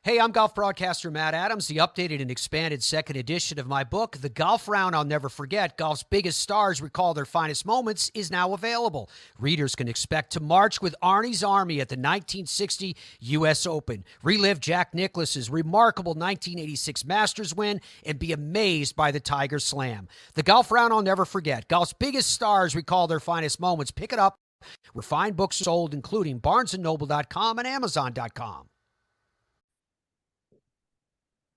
Hey, I'm golf broadcaster Matt Adams. The updated and expanded second edition of my book, The Golf Round I'll Never Forget, Golf's Biggest Stars Recall Their Finest Moments, is now available. Readers can expect to march with Arnie's Army at the 1960 U.S. Open, relive Jack Nicklaus's remarkable 1986 Masters win, and be amazed by the Tiger Slam. The Golf Round I'll Never Forget, Golf's Biggest Stars Recall Their Finest Moments. Pick it up where fine books are sold, including BarnesandNoble.com and Amazon.com.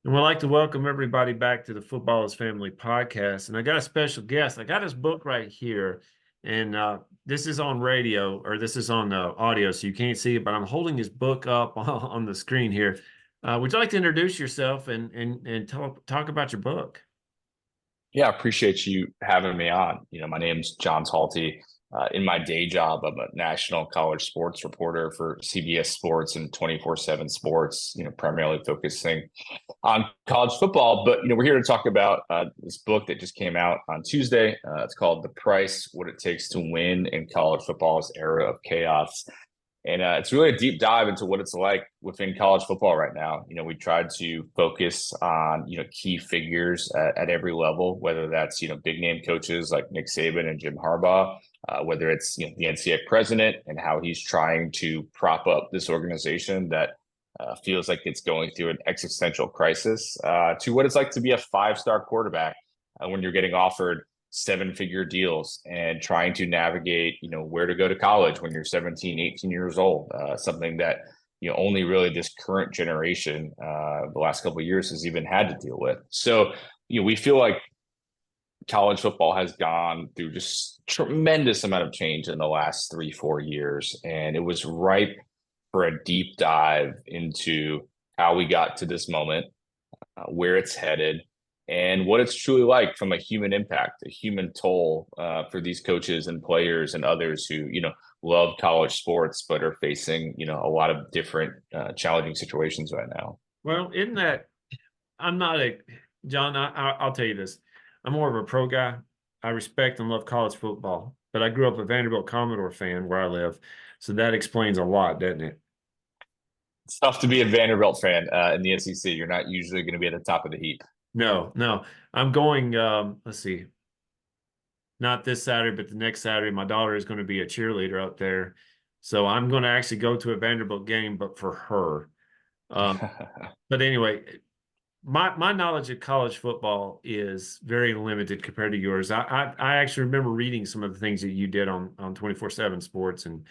And we'd like to welcome everybody back to the Football is Family podcast. And I got a special guest. I got his book right here. And this is on radio, or this is on audio, so you can't see it, but I'm holding his book up on the screen here. Would you like to introduce yourself and talk about your book? Yeah, I appreciate you having me on. My name's John Talty. In my day job, I'm a national college sports reporter for CBS Sports and 24/7 Sports, primarily focusing on college football. But, we're here to talk about this book that just came out on Tuesday. It's called The Price, What It Takes to Win in College Football's Era of Chaos. And it's really a deep dive into what it's like within college football right now. We tried to focus on, key figures at every level, whether that's, big name coaches like Nick Saban and Jim Harbaugh, whether it's the NCAA president and how he's trying to prop up this organization that feels like it's going through an existential crisis, to what it's like to be a five-star quarterback when you're getting offered seven-figure deals and trying to navigate, where to go to college when you're 17, 18 years old, something that, only really this current generation, the last couple of years has even had to deal with. So, we feel like college football has gone through just tremendous amount of change in the last 3-4 years. And it was ripe for a deep dive into how we got to this moment, where it's headed, and what it's truly like from a human impact, a human toll for these coaches and players and others who, love college sports, but are facing, a lot of different challenging situations right now. Well, isn't that, John, I'll tell you this. I'm more of a pro guy. I respect and love college football, but I grew up a Vanderbilt Commodore fan where I live. So that explains a lot, doesn't it? It's tough to be a Vanderbilt fan in the SEC. You're not usually going to be at the top of the heap. No. I'm going, let's see, not this Saturday, but the next Saturday, my daughter is going to be a cheerleader up there. So I'm going to actually go to a Vanderbilt game, but for her. But anyway, my knowledge of college football is very limited compared to yours. I actually remember reading some of the things that you did on 24/7 Sports and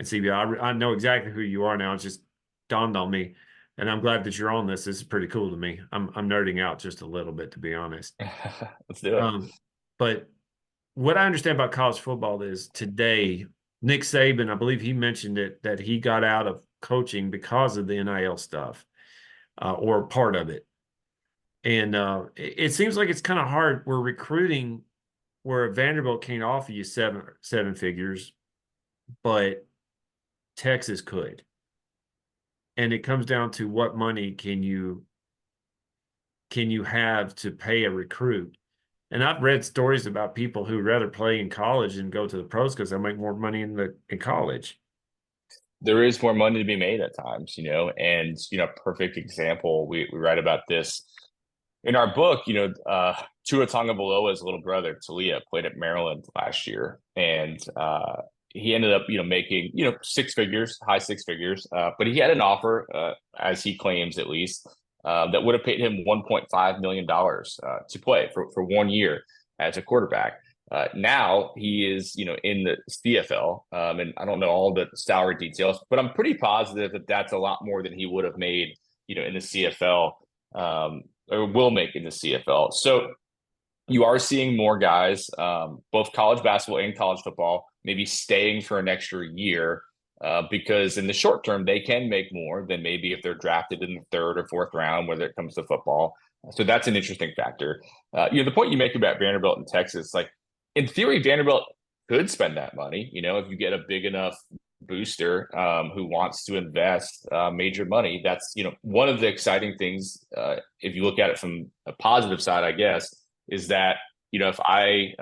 CBS. I know exactly who you are now. It's just dawned on me. And I'm glad that you're on this. This is pretty cool to me. I'm nerding out just a little bit, to be honest. Let's do it. But what I understand about college football is today, Nick Saban, I believe he mentioned it, that he got out of coaching because of the NIL stuff, or part of it. And it seems like it's kind of hard. We're recruiting where Vanderbilt can't offer you seven figures, but Texas could. And it comes down to what money can you have to pay a recruit. And I've read stories about people who rather play in college and go to the pros because they'll make more money in college. There is more money to be made at times, and, perfect example. We write about this in our book. Tua Tagovailoa's little brother, Talia, played at Maryland last year. And he ended up, making, six figures, high six figures. But he had an offer, as he claims at least, that would have paid him $1.5 million to play for 1 year as a quarterback. Now he is, in the CFL, and I don't know all the salary details, but I'm pretty positive that that's a lot more than he would have made, in the CFL, or will make in the CFL. So you are seeing more guys, both college basketball and college football, maybe staying for an extra year, because in the short term, they can make more than maybe if they're drafted in the third or fourth round, whether it comes to football. So that's an interesting factor. The point you make about Vanderbilt and Texas, like in theory, Vanderbilt could spend that money, if you get a big enough booster who wants to invest major money. That's, one of the exciting things, if you look at it from a positive side, I guess, is that, if I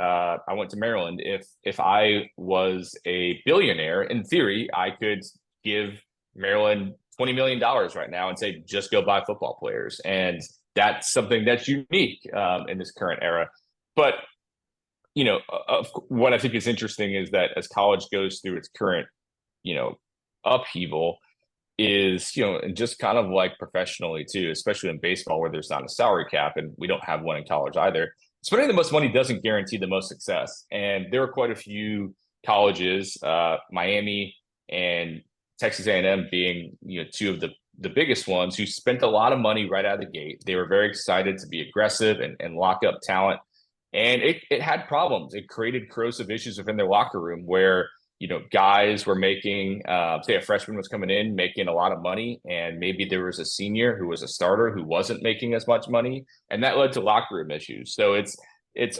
went to Maryland, if I was a billionaire, in theory, I could give Maryland $20 million right now and say, just go buy football players. And that's something that's unique in this current era. But, what I think is interesting is that as college goes through its current, upheaval, is, and just kind of like professionally too, especially in baseball where there's not a salary cap and we don't have one in college either. Spending the most money doesn't guarantee the most success. And there are quite a few colleges, Miami and Texas A&M being, two of the biggest ones, who spent a lot of money right out of the gate. They were very excited to be aggressive and lock up talent. And it had problems. It created corrosive issues within their locker room where, guys were making, say a freshman was coming in, making a lot of money, and maybe there was a senior who was a starter who wasn't making as much money, and that led to locker room issues. So it's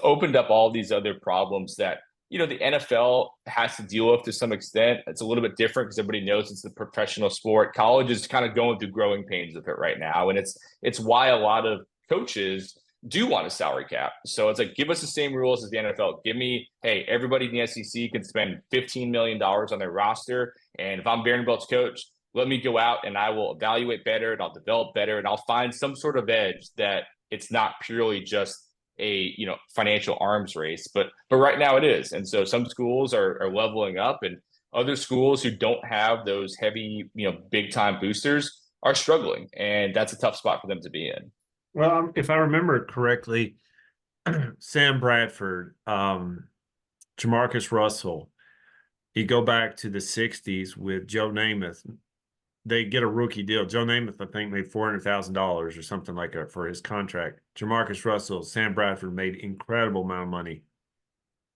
opened up all these other problems that, the NFL has to deal with to some extent. It's a little bit different because everybody knows it's a professional sport. College is kind of going through growing pains with it right now, and it's why a lot of coaches do want a salary cap. So it's like, give us the same rules as the NFL. Give me, hey, everybody in the SEC can spend $15 million on their roster. And if I'm Vanderbilt's coach, let me go out and I will evaluate better and I'll develop better and I'll find some sort of edge that it's not purely just a, financial arms race. But right now it is. And so some schools are leveling up, and other schools who don't have those heavy, big time boosters are struggling. And that's a tough spot for them to be in. Well, if I remember correctly, Sam Bradford, Jamarcus Russell, you go back to the 60s with Joe Namath, they get a rookie deal. Joe Namath, I think, made $400,000 or something like that for his contract. Jamarcus Russell, Sam Bradford made incredible amount of money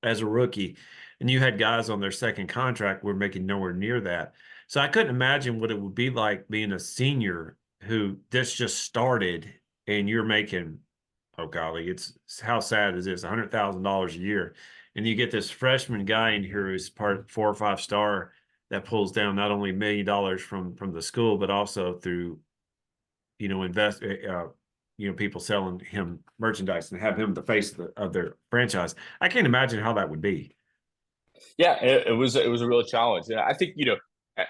as a rookie. And you had guys on their second contract who were making nowhere near that. So I couldn't imagine what it would be like being a senior who this just started and you're making, oh golly, it's how sad is this, $100,000 a year. And you get this freshman guy in here who's part 4 or 5 star that pulls down not only $1 million from the school, but also through, people selling him merchandise and have him the face of their franchise. I can't imagine how that would be. Yeah, it was a real challenge. And I think,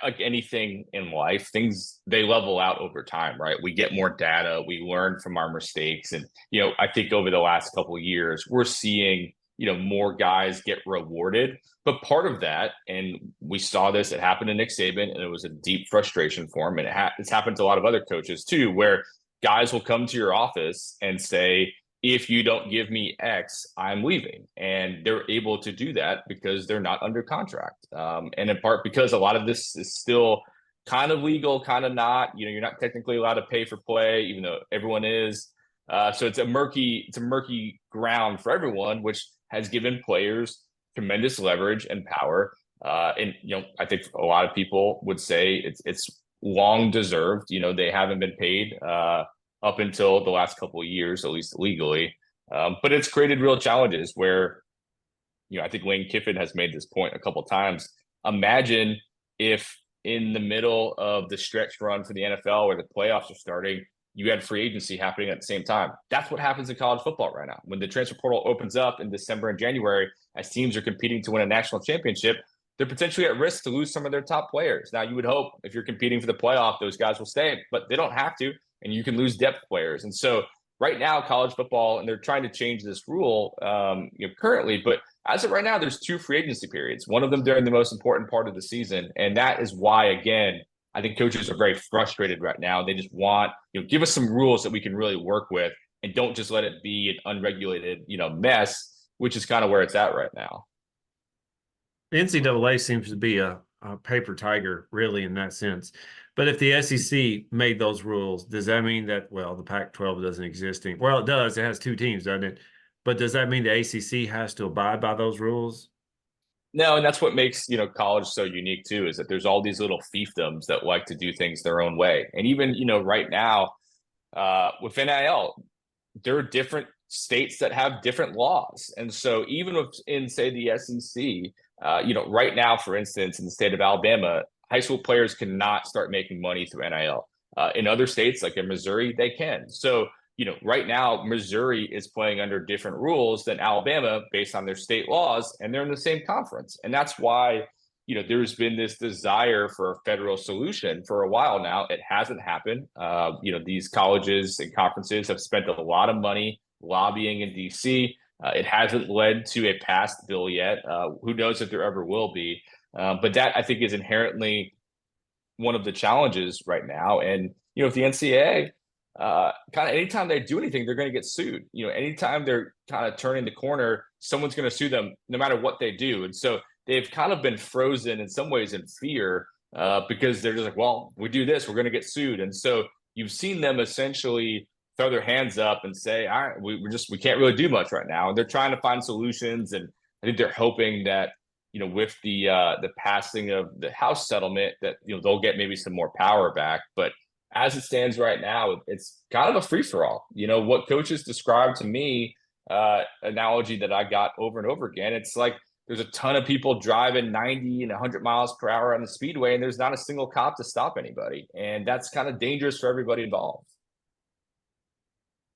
like anything in life, things, they level out over time, right? We get more data, we learn from our mistakes. And, I think over the last couple of years, we're seeing, more guys get rewarded. But part of that, and we saw this, it happened to Nick Saban, and it was a deep frustration for him. And it's happened to a lot of other coaches too, where guys will come to your office and say, if you don't give me X, I'm leaving. And they're able to do that because they're not under contract. And in part because a lot of this is still kind of legal, kind of not. You're not technically allowed to pay for play, even though everyone is. So it's a murky ground for everyone, which has given players tremendous leverage and power. And I think a lot of people would say it's long deserved. They haven't been paid up until the last couple of years, at least legally. But it's created real challenges where, I think Lane Kiffin has made this point a couple of times. Imagine if in the middle of the stretch run for the NFL where the playoffs are starting, you had free agency happening at the same time. That's what happens in college football right now. When the transfer portal opens up in December and January, as teams are competing to win a national championship, they're potentially at risk to lose some of their top players. Now, you would hope if you're competing for the playoff, those guys will stay, but they don't have to, and you can lose depth players. And so right now, college football, and they're trying to change this rule currently, but as of right now, there's 2 free agency periods, one of them during the most important part of the season. And that is why, again, I think coaches are very frustrated right now. They just want, give us some rules that we can really work with and don't just let it be an unregulated, mess, which is kind of where it's at right now. The NCAA seems to be a paper tiger, really, in that sense. But if the SEC made those rules, does that mean that, the Pac-12 doesn't exist anymore? Well, it does. It has 2 teams, doesn't it? But does that mean the ACC has to abide by those rules? No, and that's what makes, college so unique too, is that there's all these little fiefdoms that like to do things their own way. And even, right now, with NIL, there are different states that have different laws. And so even in, say, the SEC, right now, for instance, in the state of Alabama, high school players cannot start making money through NIL. In other states, like in Missouri, they can. So, right now, Missouri is playing under different rules than Alabama based on their state laws, and they're in the same conference. And that's why, there's been this desire for a federal solution for a while now. It hasn't happened. These colleges and conferences have spent a lot of money lobbying in DC. It hasn't led to a passed bill yet. Who knows if there ever will be? But that, I think, is inherently one of the challenges right now. And, if the NCAA, kind of anytime they do anything, they're going to get sued. Anytime they're kind of turning the corner, someone's going to sue them no matter what they do. And so they've kind of been frozen in some ways in fear because they're just like, well, we do this, we're going to get sued. And so you've seen them essentially throw their hands up and say, all right, we can't really do much right now. And they're trying to find solutions. And I think they're hoping that, with the passing of the House settlement that, they'll get maybe some more power back. But as it stands right now, it's kind of a free for all. What coaches described to me, analogy that I got over and over again, it's like there's a ton of people driving 90 and 100 miles per hour on the speedway, and there's not a single cop to stop anybody. And that's kind of dangerous for everybody involved.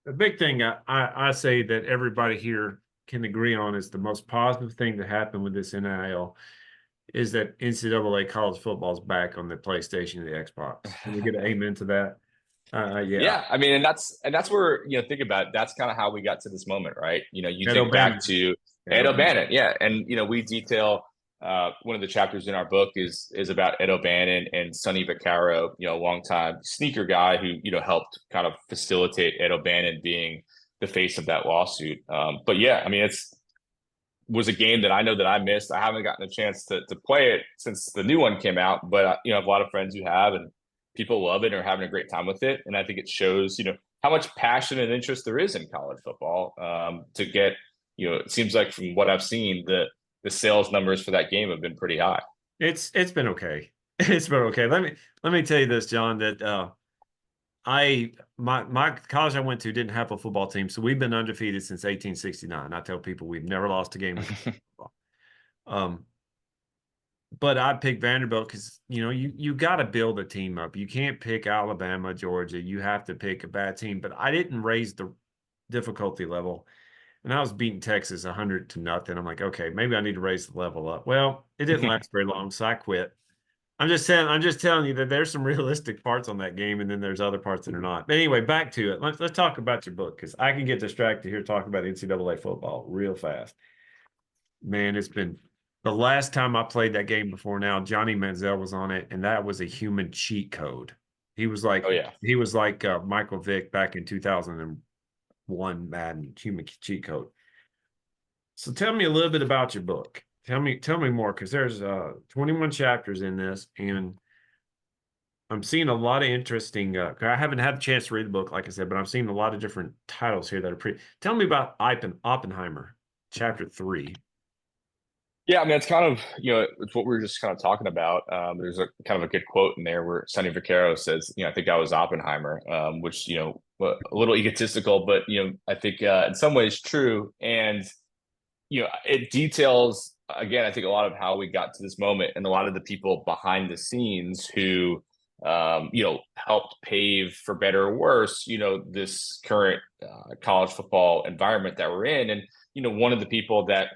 The big thing I say that everybody here can agree on is the most positive thing to happen with this NIL is that NCAA college football is back on the PlayStation and the Xbox. Can we get an amen to that? Yeah. I mean, and that's where, think about it. That's kind of how we got to this moment, right? You Ed think O'Bannon. back to Ed O'Bannon. Yeah. And, we detail one of the chapters in our book is about Ed O'Bannon and Sonny Vaccaro, a longtime sneaker guy who, helped kind of facilitate Ed O'Bannon being the face of that lawsuit. But yeah, I mean, was a game that I know that I missed. I haven't gotten a chance to play it since the new one came out, but I have a lot of friends who have, and people love it and are having a great time with it. And I think it shows, how much passion and interest there is in college football. To get, it seems like from what I've seen, the sales numbers for that game have been pretty high. It's been okay. It's been okay. Let me tell you this, John, that my college I went to didn't have a football team, so we've been undefeated since 1869. I tell people we've never lost a game of football. But I picked Vanderbilt because you got to build a team up. You can't pick Alabama, Georgia. You have to pick a bad team. But I didn't raise the difficulty level, and I was beating Texas 100-0. I'm like, okay, maybe I need to raise the level up. Well, it didn't last very long, so I quit. I'm just telling you that there's some realistic parts on that game, and then there's other parts that are not. But anyway, back to it. Let's talk about your book, because I can get distracted here talking about NCAA football real fast. Man, it's been the last time I played that game before now. Johnny Manziel was on it, and that was a human cheat code. He was like, he was like Michael Vick back in 2001 Madden human cheat code. So tell me a little bit about your book. Tell me more, because there's 21 chapters in this, and I'm seeing a lot of interesting. I haven't had a chance to read the book, like I said, but I'm seeing a lot of different titles here that are pretty. Tell me about Oppenheimer, chapter 3. Yeah, I mean, it's kind of it's what we were just kind of talking about. There's a kind of a good quote in there where Sonny Vaccaro says, I think I was Oppenheimer, which a little egotistical, but I think in some ways true, and it details. Again, I think a lot of how we got to this moment and a lot of the people behind the scenes who, helped pave, for better or worse, this current college football environment that we're in. And, one of the people that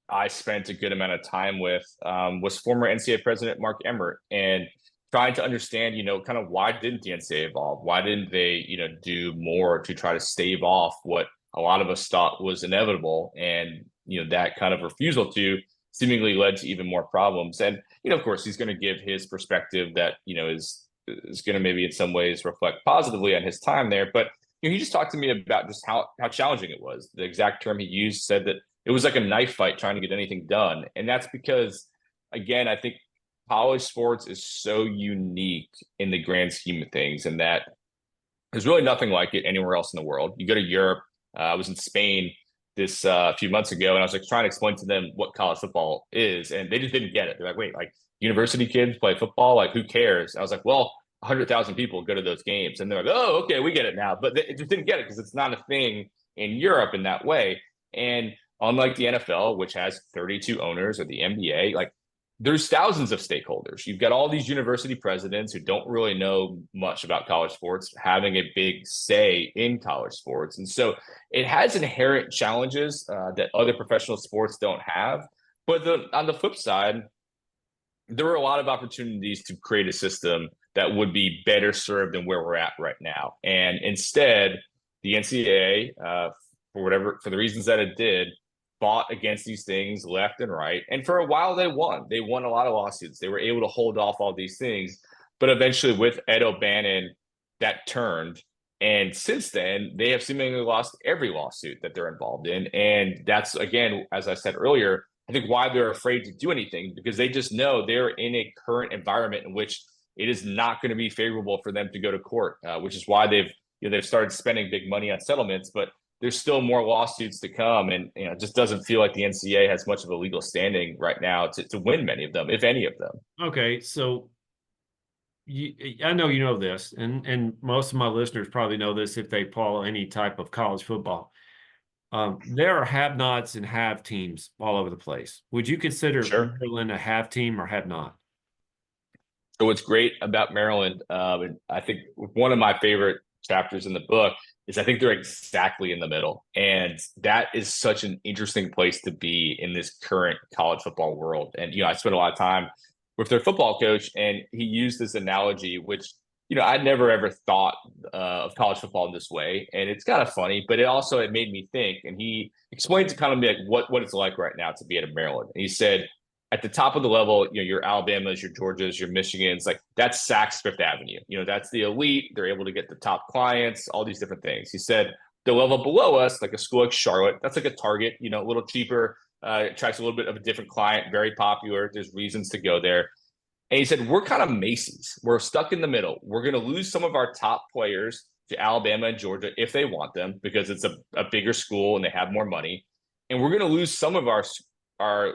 I spent a good amount of time with was former NCAA president Mark Emmert, and trying to understand, kind of why didn't the NCAA evolve? Why didn't they, do more to try to stave off what a lot of us thought was inevitable? And that kind of refusal to seemingly led to even more problems. And, of course, he's going to give his perspective that, is going to maybe in some ways reflect positively on his time there. But, he just talked to me about just how challenging it was. The exact term he used said that it was like a knife fight trying to get anything done. And that's because, again, I think college sports is so unique in the grand scheme of things, and that there's really nothing like it anywhere else in the world. You go to Europe. I was in Spain this a few months ago, and I was like trying to explain to them what college football is, and they just didn't get it. They're like, wait, like university kids play football? Like, who cares? I was like, well, 100,000 people go to those games, and they're like, oh, okay, we get it now. But they just didn't get it because it's not a thing in Europe in that way. And unlike the NFL, which has 32 owners, or the NBA, like there's thousands of stakeholders. You've got all these university presidents who don't really know much about college sports having a big say in college sports. And so it has inherent challenges that other professional sports don't have. But on the flip side, there were a lot of opportunities to create a system that would be better served than where we're at right now. And instead, the NCAA, for the reasons that it did, fought against these things left and right. And for a while, they won. They won a lot of lawsuits. They were able to hold off all these things. But eventually, with Ed O'Bannon, that turned. And since then, they have seemingly lost every lawsuit that they're involved in. And that's, again, as I said earlier, I think why they're afraid to do anything, because they just know they're in a current environment in which it is not going to be favorable for them to go to court, which is why they've started spending big money on settlements. But there's still more lawsuits to come, and it just doesn't feel like the NCAA has much of a legal standing right now to win many of them, if any of them. Okay, so I know you know this, and most of my listeners probably know this if they follow any type of college football. There are have-nots and have teams all over the place. Would you consider Maryland a have team or have not? So what's great about Maryland, and I think one of my favorite chapters in the book, is I think they're exactly in the middle. And that is such an interesting place to be in this current college football world. And, I spent a lot of time with their football coach, and he used this analogy, which, I'd never ever thought of college football in this way. And it's kind of funny, but it made me think. And he explained to kind of like what it's like right now to be at Maryland. And he said, at the top of the level, your Alabamas, your Georgias, your Michigans, like that's Saks Fifth Avenue. That's the elite. They're able to get the top clients, all these different things. He said the level below us, like a school like Charlotte, that's like a Target, a little cheaper, attracts a little bit of a different client, very popular. There's reasons to go there. And he said, we're kind of Macy's. We're stuck in the middle. We're going to lose some of our top players to Alabama and Georgia if they want them, because it's a bigger school and they have more money. And we're going to lose some of our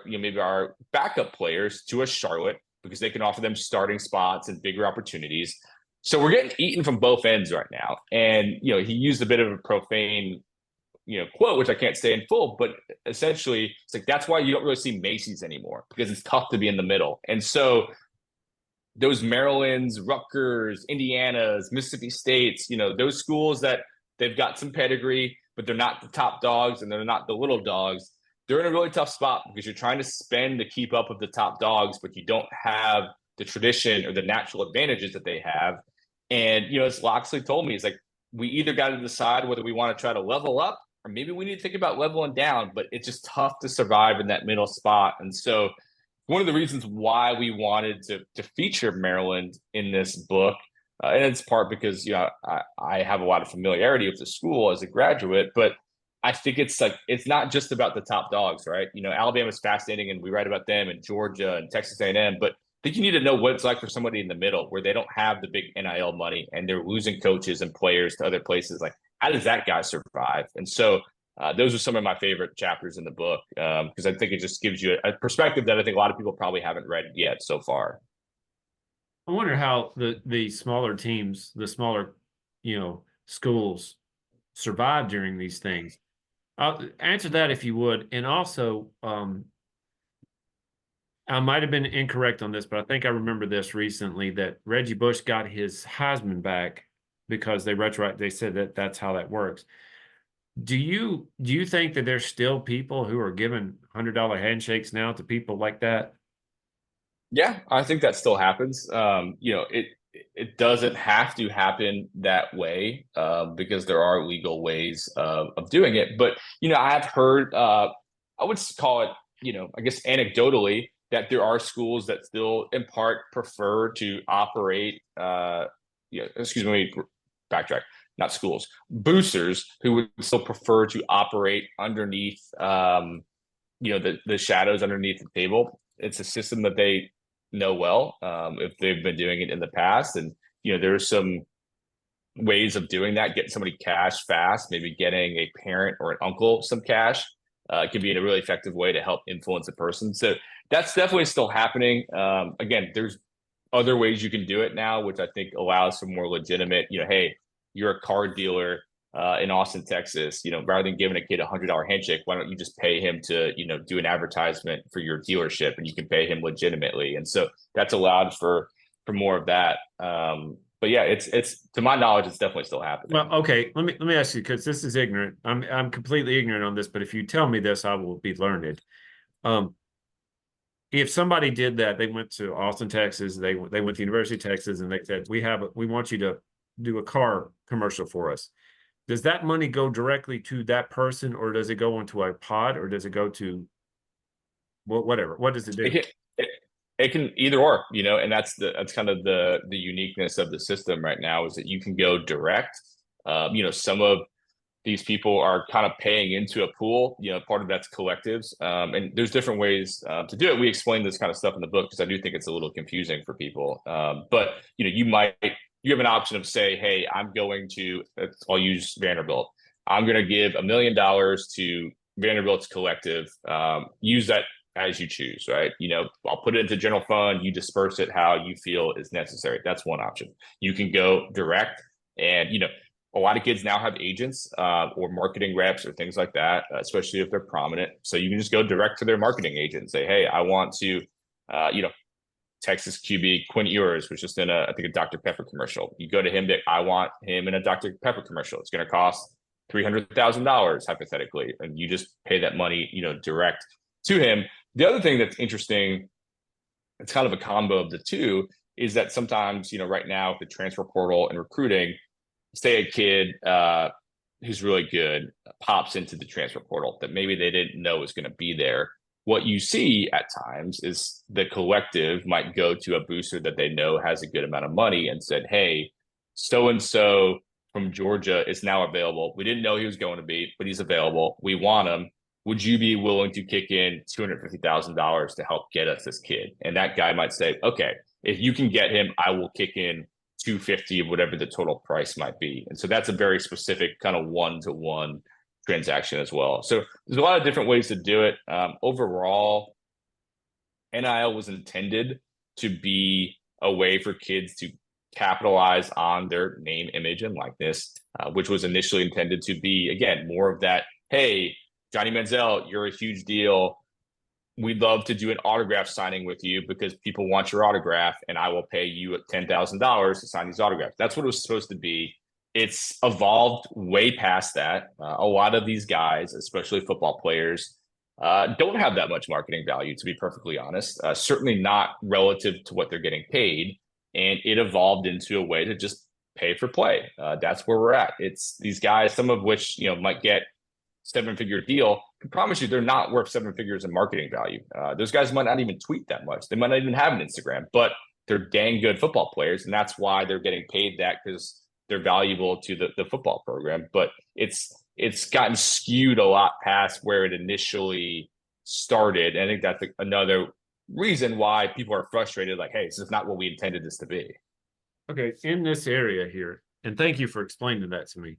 maybe our backup players to a Charlotte, because they can offer them starting spots and bigger opportunities. So we're getting eaten from both ends right now. And, he used a bit of a profane, quote, which I can't say in full, but essentially it's like, that's why you don't really see Macy's anymore, because it's tough to be in the middle. And so those Marylands, Rutgers, Indianas, Mississippi States, those schools that they've got some pedigree, but they're not the top dogs and they're not the little dogs. They're in a really tough spot because you're trying to spend to keep up with the top dogs, but you don't have the tradition or the natural advantages that they have. And, as Loxley told me, it's like, we either got to decide whether we want to try to level up, or maybe we need to think about leveling down, but it's just tough to survive in that middle spot. And so one of the reasons why we wanted to feature Maryland in this book, and it's part because, I have a lot of familiarity with the school as a graduate, but I think it's not just about the top dogs, right? Alabama's fascinating and we write about them, and Georgia and Texas A&M, but I think you need to know what it's like for somebody in the middle where they don't have the big NIL money and they're losing coaches and players to other places. Like, how does that guy survive? And so those are some of my favorite chapters in the book, because I think it just gives you a perspective that I think a lot of people probably haven't read yet so far. I wonder how the smaller teams, the smaller, schools survive during these things. Answer that if you would. And also, I might have been incorrect on this, but I think I remember this recently, that Reggie Bush got his Heisman back because they said that that's how that works. Do you think that there's still people who are giving $100 handshakes now to people like that? Yeah, I think that still happens. It doesn't have to happen that way, because there are legal ways of doing it. But, I've heard, I would call it, I guess anecdotally, that there are schools that still in part prefer to operate, excuse me, backtrack, not schools, boosters who would still prefer to operate underneath, the shadows underneath the table. It's a system that they know well, if they've been doing it in the past. And, there's some ways of doing that, getting somebody cash fast, maybe getting a parent or an uncle some cash. It can be a really effective way to help influence a person. So that's definitely still happening. Again, there's other ways you can do it now, which I think allows for more legitimate, hey, you're a car dealer in Austin, Texas, rather than giving a kid $100 handshake, why don't you just pay him to, do an advertisement for your dealership, and you can pay him legitimately. And so that's allowed for more of that. But yeah, it's to my knowledge, it's definitely still happening. Well, okay, let me ask you, because this is ignorant. I'm completely ignorant on this, but if you tell me this, I will be learned. if somebody did that, they went to Austin, Texas, they went to University of Texas, and they said, we want you to do a car commercial for us. Does that money go directly to that person, or does it go into a pod, or does it go to whatever? What does it do? It can either or, and that's kind of the uniqueness of the system right now, is that you can go direct. Some of these people are kind of paying into a pool. Part of that's collectives, and there's different ways to do it. We explain this kind of stuff in the book because I do think it's a little confusing for people. But you have an option of, say, hey, I'll use Vanderbilt. I'm going to give $1 million to Vanderbilt's collective. Use that as you choose, right? I'll put it into general fund. You disperse it how you feel is necessary. That's one option. You can go direct, and a lot of kids now have agents or marketing reps or things like that, especially if they're prominent. So you can just go direct to their marketing agent and say, hey, I want to, Texas QB Quinn Ewers was just in I think a Dr. Pepper commercial. You go to him, I want him in a Dr. Pepper commercial. It's going to cost $300,000 hypothetically, and you just pay that money, direct to him. The other thing that's interesting, it's kind of a combo of the two, is that sometimes, right now with the transfer portal and recruiting, say a kid who's really good pops into the transfer portal that maybe they didn't know was going to be there. What you see at times is the collective might go to a booster that they know has a good amount of money and said, hey, so-and-so from Georgia is now available. We didn't know he was going to be, but he's available. We want him. Would you be willing to kick in $250,000 to help get us this kid? And that guy might say, okay, if you can get him, I will kick in $250 of whatever the total price might be. And so that's a very specific kind of one-to-one transaction as well. So there's a lot of different ways to do it. Overall, NIL was intended to be a way for kids to capitalize on their name, image, and likeness, which was initially intended to be, again, more of that, hey, Johnny Manziel, you're a huge deal. We'd love to do an autograph signing with you because people want your autograph, and I will pay you $10,000 to sign these autographs. That's what it was supposed to be. It's evolved way past that. A lot of these guys, especially football players, don't have that much marketing value, to be perfectly honest. Certainly not relative to what they're getting paid. And it evolved into a way to just pay for play. That's where we're at. It's these guys, some of which might get seven-figure deal. I can promise you they're not worth 7 figures in marketing value. Those guys might not even tweet that much. They might not even have an Instagram, but they're dang good football players. And that's why they're getting paid that, because they're valuable to the football program. But it's gotten skewed a lot past where it initially started. And I think that's another reason why people are frustrated. Like, hey, this is not what we intended this to be. Okay, in this area here, and thank you for explaining that to me.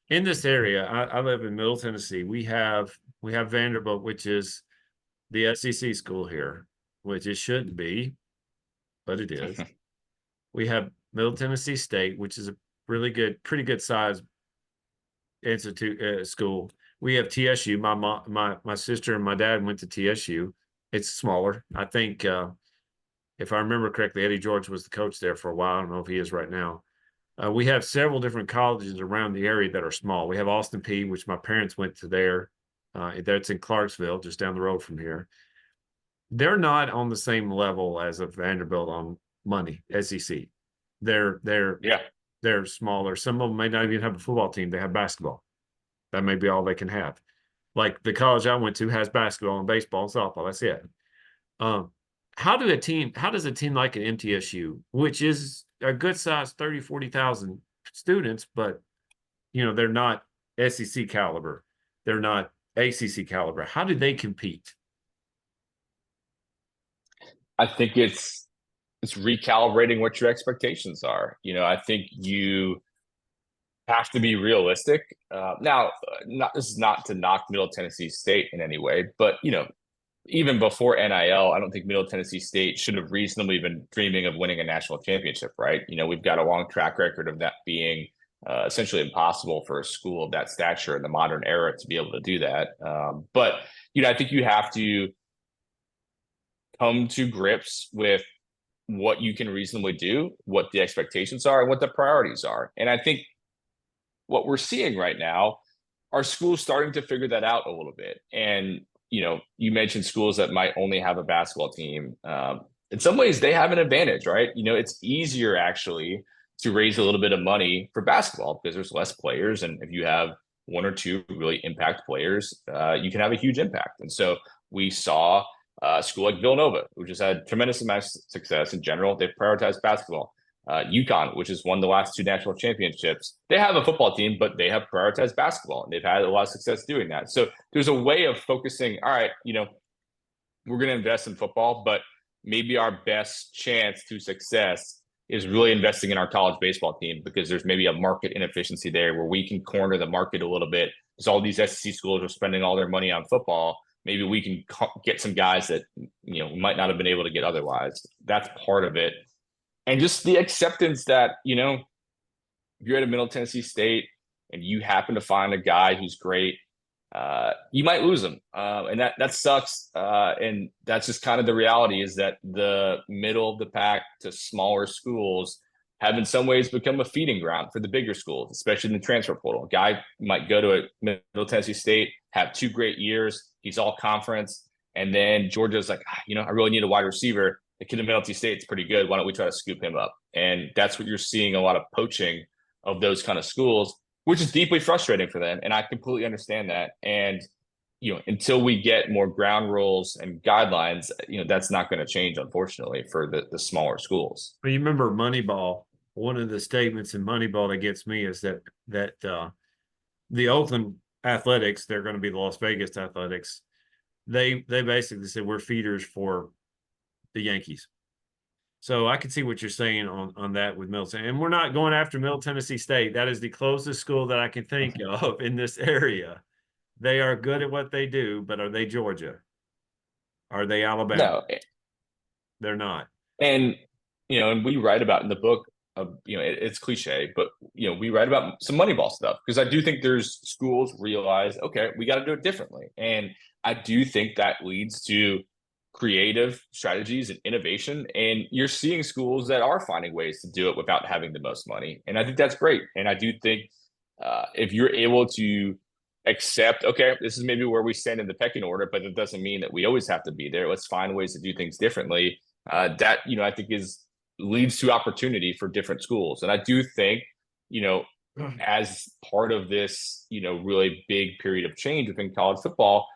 In this area, I live in Middle Tennessee. We have Vanderbilt, which is the SEC school here, which it shouldn't be, but it is. We have Middle Tennessee State, which is a pretty good size institute school. We have TSU. My sister and my dad went to TSU. It's smaller. I think if I remember correctly, Eddie George was the coach there for a while. I don't know if he is right now. We have several different colleges around the area that are small. We have Austin P, which my parents went to there. That's in Clarksville, just down the road from here. They're not on the same level as a Vanderbilt on money, SEC. They're smaller. Some of them may not even have a football team. They have basketball. That may be all they can have. Like the college I went to has basketball and baseball and softball. That's it. How does a team like an MTSU, which is a good size 30, 40,000 students, but they're not SEC caliber, they're not ACC caliber, how do they compete? I think it's recalibrating what your expectations are. I think you have to be realistic. Now, this is not to knock Middle Tennessee State in any way, but even before NIL, I don't think Middle Tennessee State should have reasonably been dreaming of winning a national championship, right? We've got a long track record of that being essentially impossible for a school of that stature in the modern era to be able to do that. But I think you have to come to grips with what you can reasonably do, what the expectations are, and what the priorities are. And I think what we're seeing right now are schools starting to figure that out a little bit. And you mentioned schools that might only have a basketball team. In some ways, they have an advantage, right? It's easier actually to raise a little bit of money for basketball because there's less players. And if you have one or two really impact players, you can have a huge impact. And so we saw a school like Villanova, which has had tremendous amount of success in general. They've prioritized basketball. UConn, which has won the last 2 national championships. They have a football team, but they have prioritized basketball, and they've had a lot of success doing that. So there's a way of focusing, all right, we're going to invest in football, but maybe our best chance to success is really investing in our college baseball team because there's maybe a market inefficiency there where we can corner the market a little bit. Because all these SEC schools are spending all their money on football. Maybe we can get some guys that, we might not have been able to get otherwise. That's part of it. And just the acceptance that, if you're at a Middle Tennessee State and you happen to find a guy who's great, you might lose him. And that sucks. And that's just kind of the reality is that the middle of the pack to smaller schools have in some ways become a feeding ground for the bigger schools, especially in the transfer portal. A guy might go to a Middle Tennessee State, have 2 great years. He's all conference. And then Georgia's like, I really need a wide receiver. The kid in Middle Tennessee State's pretty good. Why don't we try to scoop him up? And that's what you're seeing, a lot of poaching of those kind of schools, which is deeply frustrating for them. And I completely understand that. And, until we get more ground rules and guidelines, that's not going to change, unfortunately, for the smaller schools. Well, you remember Moneyball? One of the statements in Moneyball that gets me is that the Oakland Athletics, they're going to be the Las Vegas Athletics. They basically said we're feeders for the Yankees. So I can see what you're saying on that with Middle Tennessee. And we're not going after Middle Tennessee State. That is the closest school that I can think of in this area. They are good at what they do, but are they Georgia? Are they Alabama? No. They're not. And, and we write about in the book, it's cliche, but, we write about some Moneyball stuff because I do think there's schools realize, okay, we got to do it differently. And I do think that leads to creative strategies and innovation. And you're seeing schools that are finding ways to do it without having the most money. And I think that's great. And I do think if you're able to accept, okay, this is maybe where we stand in the pecking order, but it doesn't mean that we always have to be there. Let's find ways to do things differently. That, I think leads to opportunity for different schools. And I do think, as part of this, really big period of change within college football,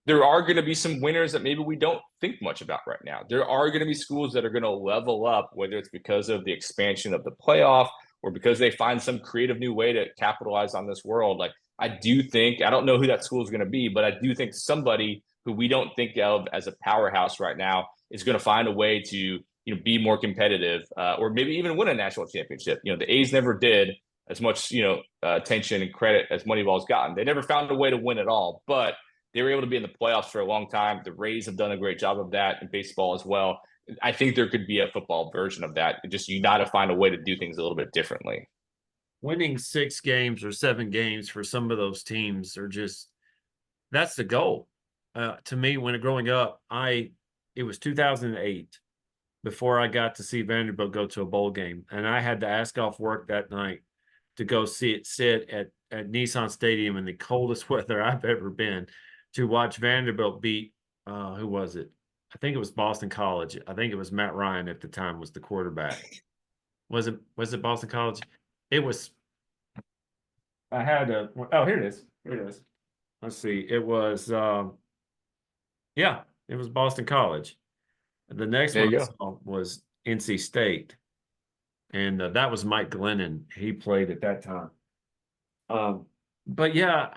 there are going to be some winners that maybe we don't think much about right now. There are going to be schools that are going to level up, whether it's because of the expansion of the playoff or because they find some creative new way to capitalize on this world. Like, I do think, I don't know who that school is going to be, but I do think somebody who we don't think of as a powerhouse right now is going to find a way to, be more competitive or maybe even win a national championship. The A's never did as much, attention and credit as Moneyball's gotten. They never found a way to win at all, but they were able to be in the playoffs for a long time. The Rays have done a great job of that in baseball as well. I think there could be a football version of that. Just you got to find a way to do things a little bit differently. Winning 6 games or 7 games for some of those teams are that's the goal. To me, when growing up, it was 2008 before I got to see Vanderbilt go to a bowl game. And I had to ask off work that night to go sit at Nissan Stadium in the coldest weather I've ever been to watch Vanderbilt beat, who was it? I think it was Boston College. I think it was Matt Ryan at the time was the quarterback. Was it Boston College? It was. I had here it is. Here it is. Let's see. It was, it was Boston College. The next one I saw was NC State. And that was Mike Glennon. He played at that time. But yeah,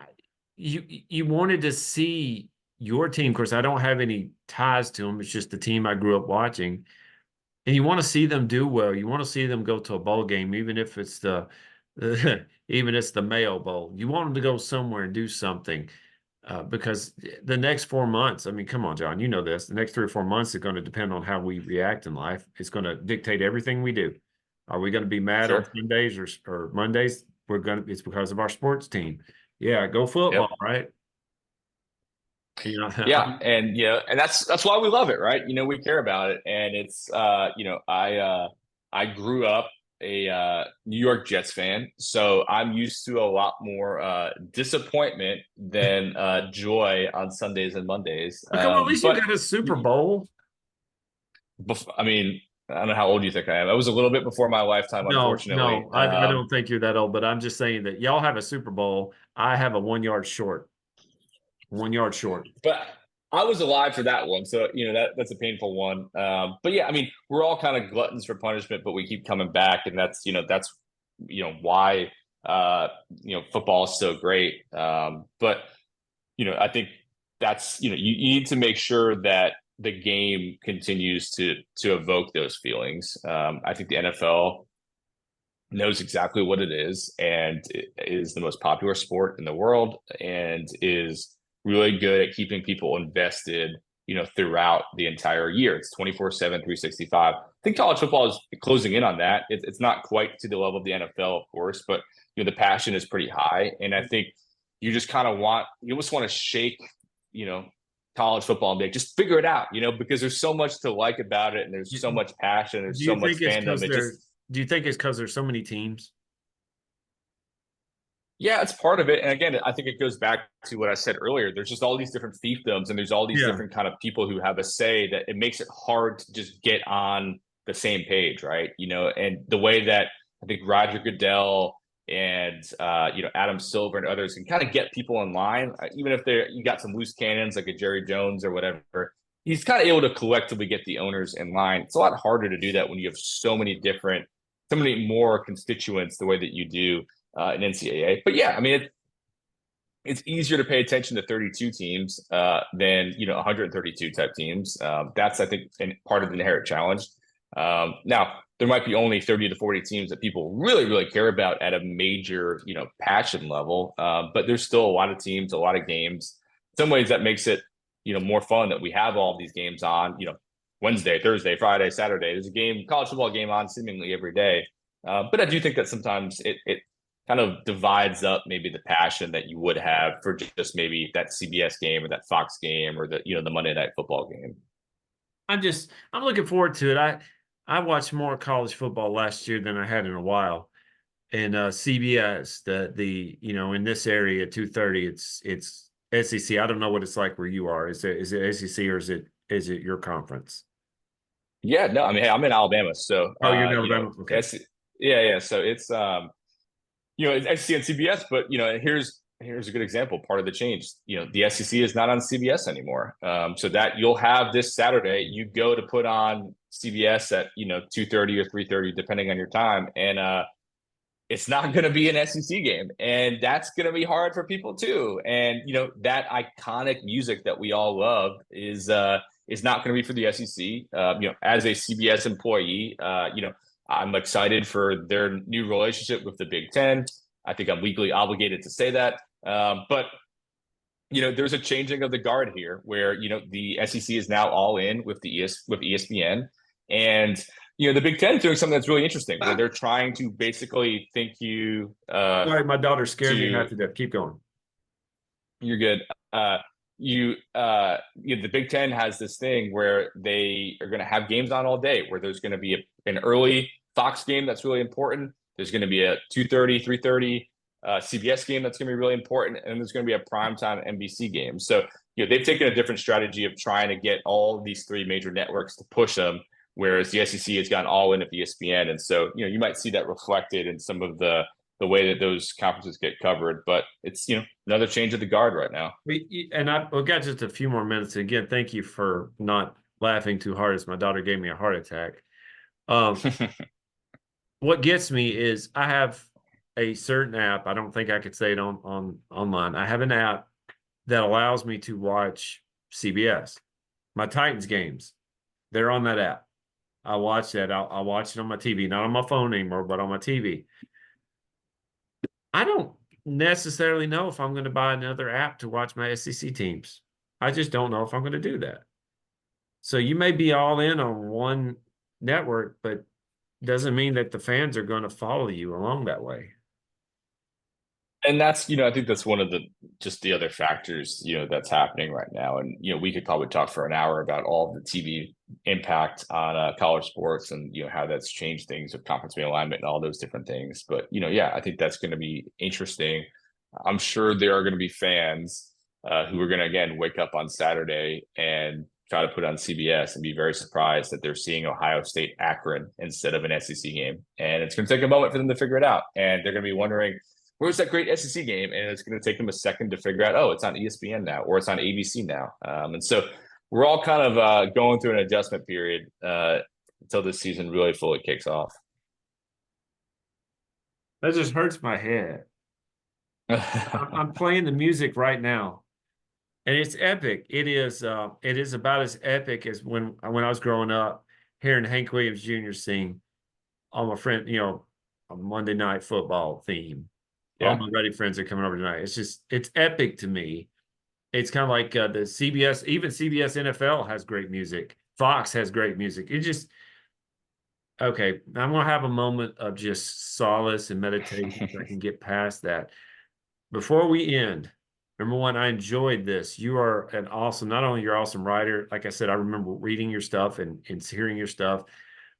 you wanted to see your team. Of course, I don't have any ties to them. It's just the team I grew up watching. And you want to see them do well. You want to see them go to a bowl game, even if it's the Mayo Bowl. You want them to go somewhere and do something. Because the next 4 months, I mean, come on, John, you know this. The next 3 or 4 months are going to depend on how we react in life. It's going to dictate everything we do. Are we going to be mad on Sundays or Mondays? It's because of our sports team. Yeah, go football, right? Yeah, and and that's why we love it, right? We care about it, and it's I grew up a New York Jets fan, so I'm used to a lot more disappointment than joy on Sundays and Mondays. Oh, come on, at least you But got a Super Bowl. I mean, I don't know how old you think I am. It was a little bit before my lifetime, No, unfortunately. no, I don't think you're that old, but I'm just saying that y'all have a Super Bowl. I have a 1 yard short. 1 yard short. But I was alive for that one, so that's a painful one. But yeah, I mean, we're all kind of gluttons for punishment, but we keep coming back, and that's why football is so great. But I think that's you need to make sure that the game continues to evoke those feelings. I think the NFL knows exactly what it is, and it is the most popular sport in the world, and is really good at keeping people invested throughout the entire year. It's 24/7, 365. I think college football is closing in on that. It's not quite to the level of the NFL, of course, but the passion is pretty high, and I think you just kind of just want to shake college football and be like, just figure it out, because there's so much to like about it, and there's so much passion, there's so much fandom. Do you think it's because there's so many teams? Yeah, it's part of it. And again, I think it goes back to what I said earlier. There's just all these different fiefdoms, and there's all these different kind of people who have a say, that it makes it hard to just get on the same page, right? And the way that I think Roger Goodell and Adam Silver and others can kind of get people in line, even if you got some loose cannons like a Jerry Jones or whatever. He's kind of able to collectively get the owners in line. It's a lot harder to do that when you have so many more constituents the way that you do in NCAA. But yeah, I mean, it's easier to pay attention to 32 teams than 132 type teams. That's, I think, part of the inherent challenge. Now, there might be only 30 to 40 teams that people really, really care about at a major, passion level. But there's still a lot of teams, a lot of games. In some ways, that makes it, more fun that we have all of these games on, Wednesday, Thursday, Friday, Saturday. There's a college football game on seemingly every day. But I do think that sometimes it kind of divides up maybe the passion that you would have for just maybe that CBS game or that Fox game or the Monday Night Football game. I'm looking forward to it. I watched more college football last year than I had in a while. And CBS, in this area, 2:30, it's SEC. I don't know what it's like where you are. Is it SEC or is it your conference? Yeah, no, I mean, hey, I'm in Alabama, so you're in Alabama. Okay. Yeah. So it's it's SEC and CBS, but here's a good example. Part of the change, the SEC is not on CBS anymore. So that you'll have this Saturday, you go to put on CBS at 2:30 or 3:30, depending on your time, and it's not going to be an SEC game, and that's going to be hard for people too. And that iconic music that we all love is not going to be for the SEC. As a CBS employee, I'm excited for their new relationship with the Big Ten. I think I'm legally obligated to say that. But there's a changing of the guard here, where the SEC is now all in with ESPN, and the Big Ten doing something that's really interesting, where they're trying to basically think you. Sorry, my daughter scared me half to death. Keep going. You're good. The Big Ten has this thing where they are going to have games on all day, where there's going to be an early Fox game that's really important. There's going to be a 2:30, 3:30 CBS game that's going to be really important, and there's going to be a primetime NBC game. So they've taken a different strategy of trying to get all of these three major networks to push them, whereas the SEC has gone all in at ESPN, and so you might see that reflected in some of the way that those conferences get covered. But it's another change of the guard right now. And we've got just a few more minutes. Again, thank you for not laughing too hard as my daughter gave me a heart attack. What gets me is I have a certain app. I don't think I could say it on online. I have an app that allows me to watch CBS. My Titans games, they're on that app. I watch that. I'll watch it on my TV, not on my phone anymore, but on my TV. I don't necessarily know if I'm going to buy another app to watch my SEC teams. I just don't know if I'm going to do that. So you may be all in on one network, but doesn't mean that the fans are going to follow you along that way. And that's, I think that's one of the other factors, that's happening right now. And, we could probably talk for an hour about all of the TV impact on college sports and, how that's changed things with conference realignment and all those different things. But, yeah, I think that's going to be interesting. I'm sure there are going to be fans who are going to, again, wake up on Saturday and try to put on CBS and be very surprised that they're seeing Ohio State Akron instead of an SEC game. And it's going to take a moment for them to figure it out. And they're going to be wondering, where's that great SEC game? And it's going to take them a second to figure out, oh, it's on ESPN now, or it's on ABC now. And so we're all kind of going through an adjustment period until this season really fully kicks off. That just hurts my head. I'm playing the music right now, and it's epic. It is about as epic as when I was growing up, hearing Hank Williams Jr. sing on my friend, a Monday Night Football theme. Yeah. All my Ready friends are coming over tonight. It's epic to me. It's kind of like the CBS, even CBS NFL has great music. Fox has great music. Okay, I'm going to have a moment of just solace and meditation so I can get past that. Before we end, number one, I enjoyed this. You are not only you're an awesome writer. Like I said, I remember reading your stuff and hearing your stuff,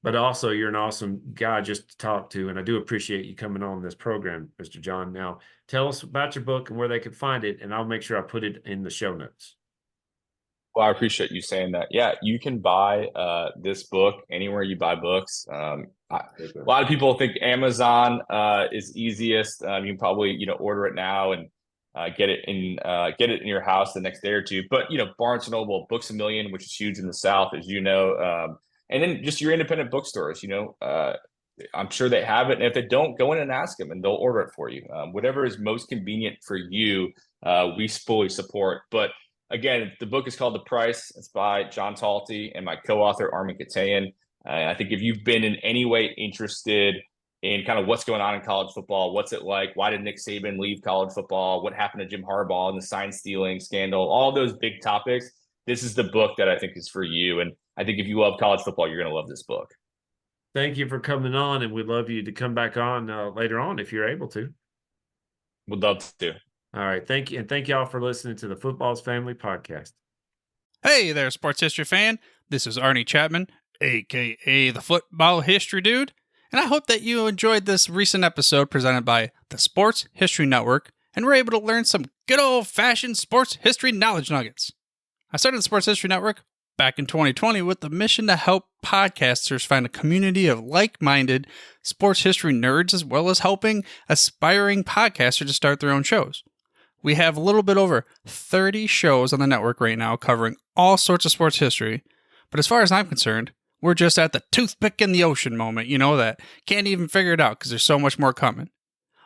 but also you're an awesome guy just to talk to. And I do appreciate you coming on this program, Mr. John. Now, tell us about your book and where they can find it, and I'll make sure I put it in the show notes. Well, I appreciate you saying that. Yeah, you can buy this book anywhere you buy books. A lot of people think Amazon is easiest. You can probably order it now and get it in your house the next day or two. But Barnes & Noble, Books A Million, which is huge in the South, as you know, and then just your independent bookstores. I'm sure they have it, and if they don't, go in and ask them, and they'll order it for you. Whatever is most convenient for you, we fully support. But again, the book is called The Price. It's by John Talty and my co-author, Armin Katayan. I think if you've been in any way interested in kind of what's going on in college football, what's it like, why did Nick Saban leave college football, what happened to Jim Harbaugh and the sign stealing scandal, all those big topics, this is the book that I think is for you. And I think if you love college football, you're going to love this book. Thank you for coming on, and we'd love you to come back on later on if you're able to. Would love to. All right. Thank you. And thank y'all for listening to the Football's Family Podcast. Hey there, sports history fan. This is Arnie Chapman, a.k.a. the Football History Dude. And I hope that you enjoyed this recent episode presented by the Sports History Network and were able to learn some good old-fashioned sports history knowledge nuggets. I started the Sports History Network back in 2020 with the mission to help podcasters find a community of like-minded sports history nerds, as well as helping aspiring podcasters to start their own shows. We have a little bit over 30 shows on the network right now covering all sorts of sports history, but as far as I'm concerned, we're just at the toothpick in the ocean moment, that can't even figure it out because there's so much more coming.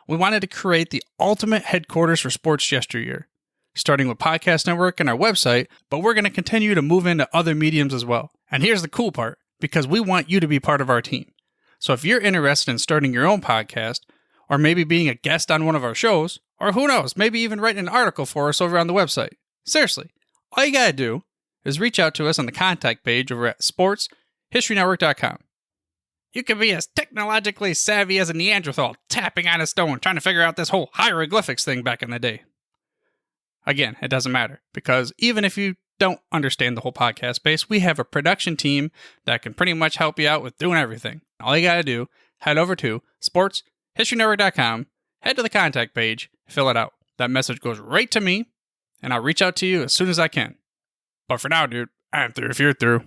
We wanted to create the ultimate headquarters for sports yesteryear, starting with Podcast Network and our website, but we're going to continue to move into other mediums as well. And here's the cool part, because we want you to be part of our team. So if you're interested in starting your own podcast, or maybe being a guest on one of our shows, or who knows, maybe even writing an article for us over on the website. Seriously, all you gotta do is reach out to us on the contact page over at sportshistorynetwork.com. You can be as technologically savvy as a Neanderthal tapping on a stone trying to figure out this whole hieroglyphics thing back in the day. Again, it doesn't matter, because even if you don't understand the whole podcast space, we have a production team that can pretty much help you out with doing everything. All you gotta do, head over to sportshistorynetwork.com, head to the contact page, fill it out. That message goes right to me, and I'll reach out to you as soon as I can. But for now, dude, I'm through if you're through.